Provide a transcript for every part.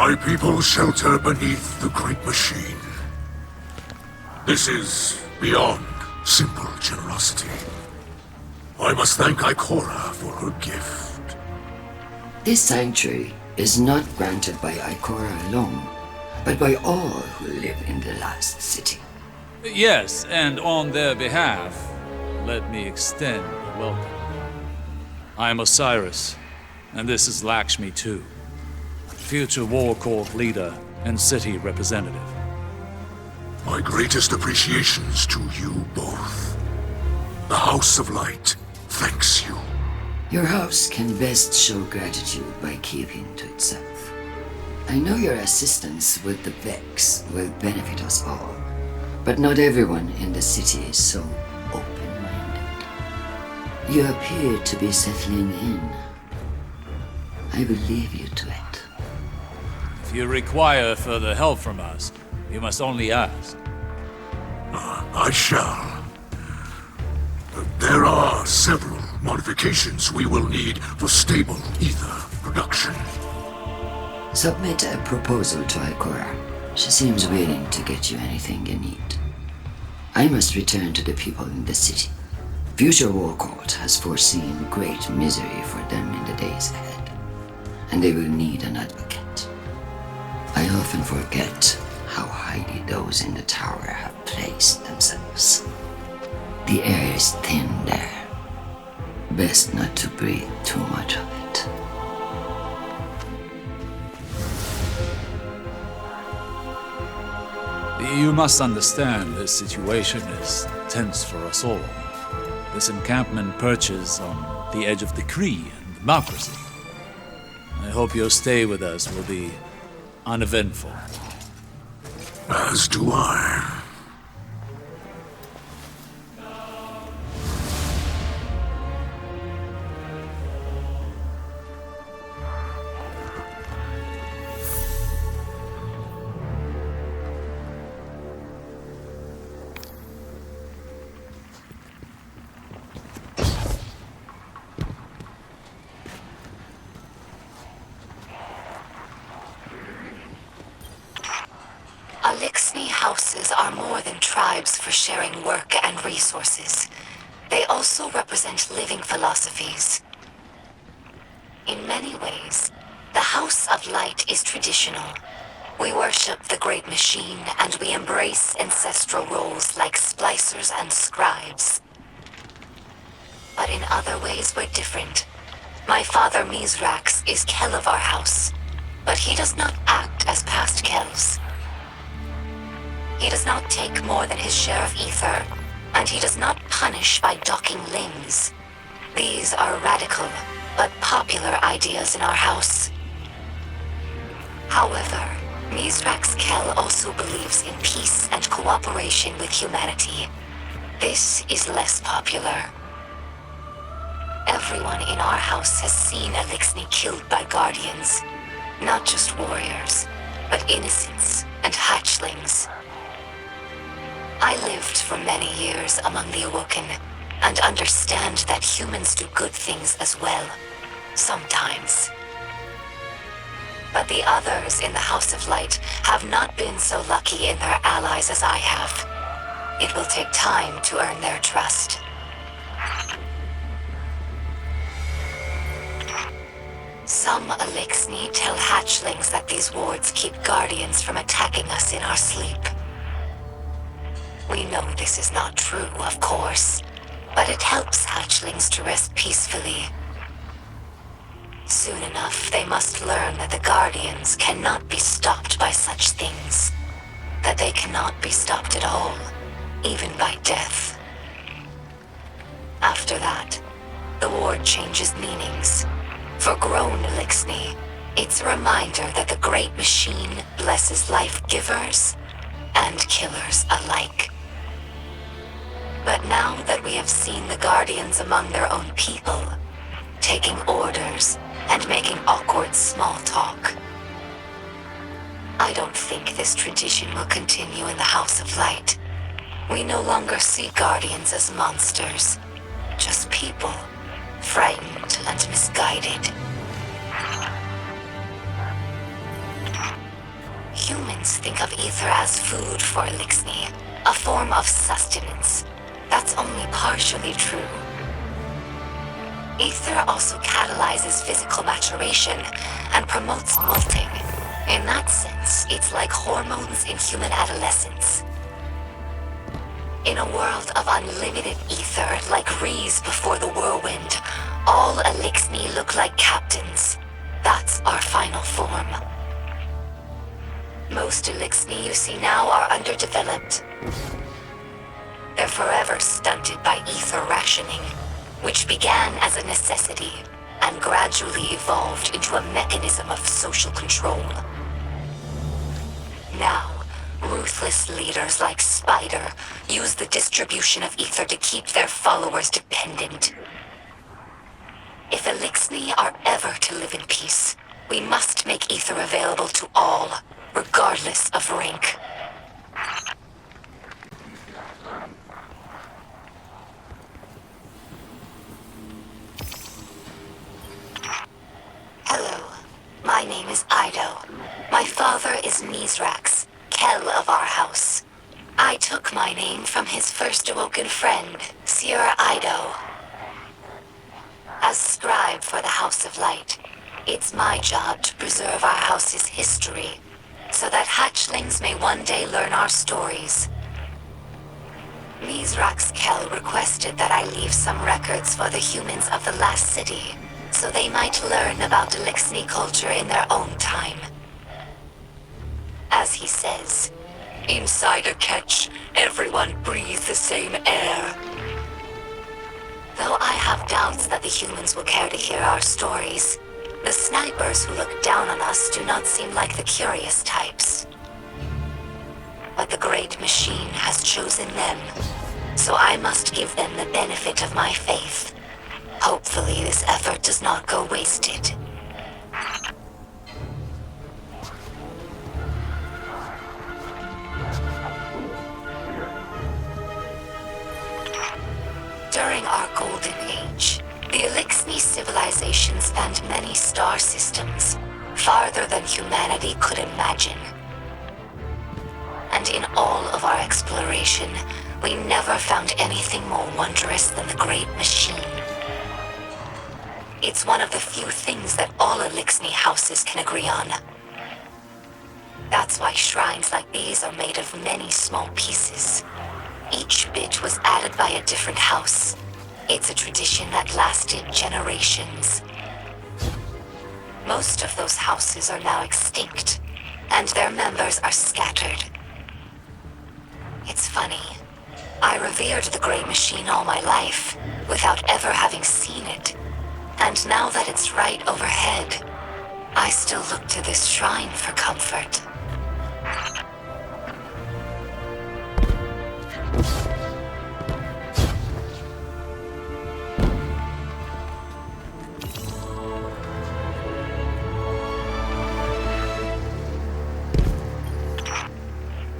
My people shelter beneath the great machine. This is beyond simple generosity. I must thank Ikora for her gift. This sanctuary is not granted by Ikora alone, but by all who live in the last city. Yes, and on their behalf, let me extend a welcome. I am Osiris, and this is Lakshmi too, future War Court leader and city representative. My greatest appreciations to you both. The House of Light thanks you. Your house can best show gratitude by keeping to itself. I know your assistance with the Vex will benefit us all, but not everyone in the city is so open-minded. You appear to be settling in. I will leave you to it. If you require further help from us, you must only ask. I shall. There are several modifications we will need for stable ether production. Submit a proposal to Ikora. She seems willing to get you anything you need. I must return to the people in the city. Future War Court has foreseen great misery for them in the days ahead, and they will need an advocate. I often forget how highly those in the tower have placed themselves. The air is thin there. Best not to breathe too much of it. You must understand this situation is tense for us all. This encampment perches on the edge of decree and democracy. I hope your stay with us will be uneventful. As do I. Eliksni houses are more than tribes for sharing work and resources. They also represent living philosophies. In many ways, the House of Light is traditional. We worship the Great Machine, and we embrace ancestral roles like splicers and scribes. But in other ways, we're different. My father Mizrax is Kel of our house, but he does not act as past Kels. He does not take more than his share of ether, and he does not punish by docking limbs. These are radical, but popular ideas in our house. However, Mizrax Kel also believes in peace and cooperation with humanity. This is less popular. Everyone in our house has seen Eliksni killed by guardians. Not just warriors, but innocents and hatchlings. I lived for many years among the Awoken, and understand that humans do good things as well, sometimes. But the others in the House of Light have not been so lucky in their allies as I have. It will take time to earn their trust. Some Eliksni tell hatchlings that these wards keep guardians from attacking us in our sleep. We know this is not true, of course, but it helps hatchlings to rest peacefully. Soon enough, they must learn that the Guardians cannot be stopped by such things. That they cannot be stopped at all, even by death. After that, the ward changes meanings. For grown Eliksni, it's a reminder that the Great Machine blesses life givers and killers alike. But now that we have seen the Guardians among their own people, taking orders and making awkward small talk, I don't think this tradition will continue in the House of Light. We no longer see Guardians as monsters, just people, frightened and misguided. humans think of ether as food for Eliksni, a form of sustenance. That's only partially true. Ether also catalyzes physical maturation and promotes molting. In that sense, it's like hormones in human adolescence. In a world of unlimited ether, like Rees before the whirlwind, all Eliksni look like captains. That's our final form. Most Eliksni you see now are underdeveloped. They're forever stunted by ether rationing, which began as a necessity and gradually evolved into a mechanism of social control. Now, ruthless leaders like Spider use the distribution of ether to keep their followers dependent. If Eliksni are ever to live in peace, we must make ether available to all, regardless of rank. Hello, my name is Ido. My father is Mizrax, Kel of our house. I took my name from his first awoken friend, Seer Ido. As Scribe for the House of Light, it's my job to preserve our house's history, so that hatchlings may one day learn our stories. Mizrax Kel requested that I leave some records for the humans of the last city, so they might learn about Eliksni culture in their own time. As he says, inside a ketch, everyone breathes the same air. Though I have doubts that the humans will care to hear our stories, the snipers who look down on us do not seem like the curious types. But the Great Machine has chosen them, so I must give them the benefit of my faith. Hopefully this effort does not go wasted. During our Golden Age, the Eliksni civilization spanned many star systems, farther than humanity could imagine. And in all of our exploration, we never found anything more wondrous than the Great Machine. It's one of the few things that all Eliksni houses can agree on. That's why shrines like these are made of many small pieces. Each bit was added by a different house. It's a tradition that lasted generations. Most of those houses are now extinct, and their members are scattered. It's funny. I revered the Great Machine all my life, without ever having seen it. And now that it's right overhead, I still look to this shrine for comfort.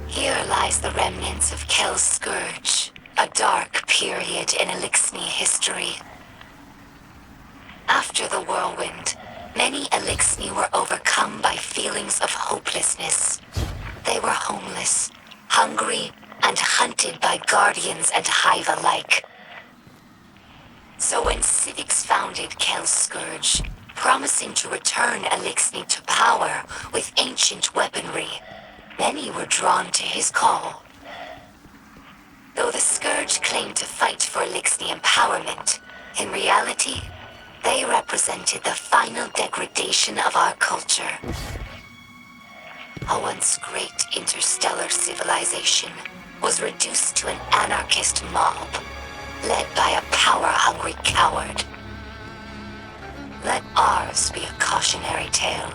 Here lies the remnants of Kel Scourge, a dark period in Eliksni history. After the whirlwind, many Eliksni were overcome by feelings of hopelessness. They were homeless, hungry, and hunted by guardians and hive alike. So when Civics founded Kel Scourge, promising to return Eliksni to power with ancient weaponry, many were drawn to his call. Though the Scourge claimed to fight for Eliksni empowerment, in reality, they represented the final degradation of our culture. A once great interstellar civilization was reduced to an anarchist mob, led by a power-hungry coward. Let ours be a cautionary tale.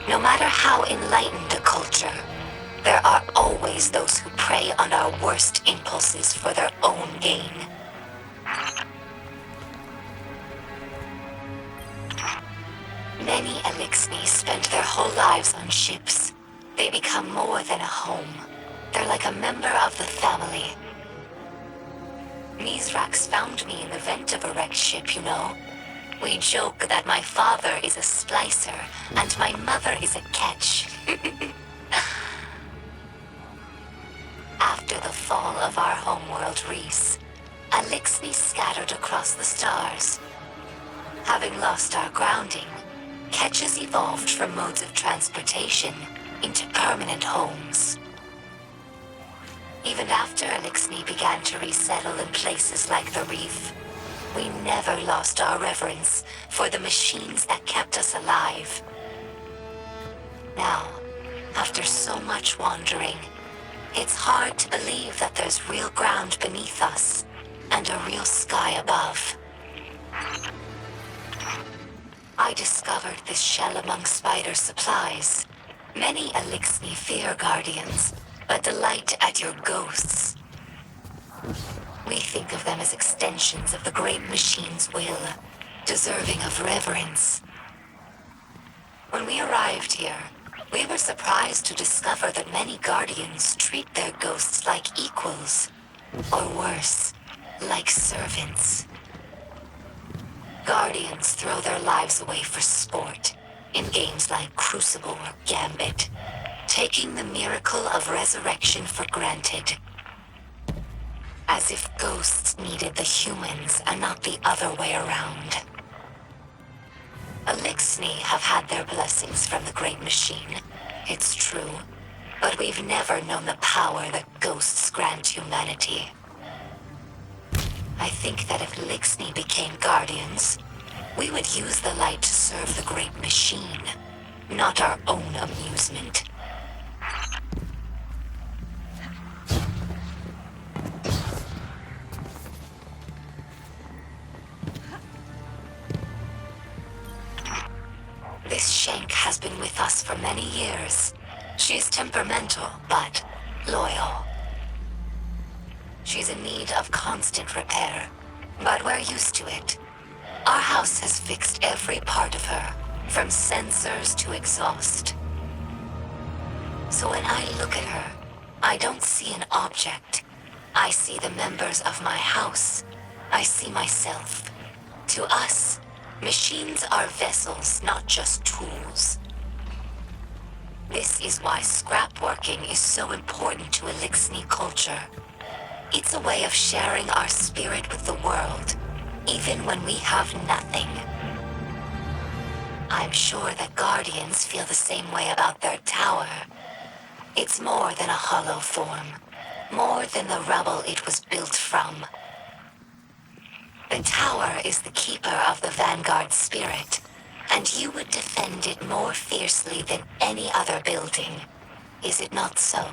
No matter how enlightened a culture, there are always those who prey on our worst impulses for their own gain. Many Eliksni spend their whole lives on ships. They become more than a home. They're like a member of the family. Mizrax found me in the vent of a wrecked ship, you know. We joke that my father is a splicer and my mother is a catch. After the fall of our homeworld Reese, Eliksni scattered across the stars. Having lost our grounding, Ketches evolved from modes of transportation into permanent homes. Even after Eliksni began to resettle in places like the Reef, we never lost our reverence for the machines that kept us alive. Now, after so much wandering, it's hard to believe that there's real ground beneath us and a real sky above. I discovered this shell among spider supplies. Many Eliksni fear guardians, but delight at your ghosts. We think of them as extensions of the great machine's will, deserving of reverence. When we arrived here, we were surprised to discover that many guardians treat their ghosts like equals, or worse, like servants. Guardians throw their lives away for sport, in games like Crucible or Gambit, taking the miracle of resurrection for granted. As if ghosts needed the humans and not the other way around. Eliksni have had their blessings from the Great Machine, it's true, but we've never known the power that ghosts grant humanity. I think that if Eliksni became guardians, we would use the light to serve the Great Machine, not our own amusement. This Shank has been with us for many years. She's temperamental, but loyal. She's in need of constant repair, but we're used to it. Our house has fixed every part of her, from sensors to exhaust. So when I look at her, I don't see an object. I see the members of my house. I see myself. To us, machines are vessels, not just tools. This is why scrapworking is so important to Eliksni culture. It's a way of sharing our spirit with the world, even when we have nothing. I'm sure that Guardians feel the same way about their tower. It's more than a hollow form, more than the rubble it was built from. The tower is the keeper of the Vanguard spirit, and you would defend it more fiercely than any other building. Is it not so?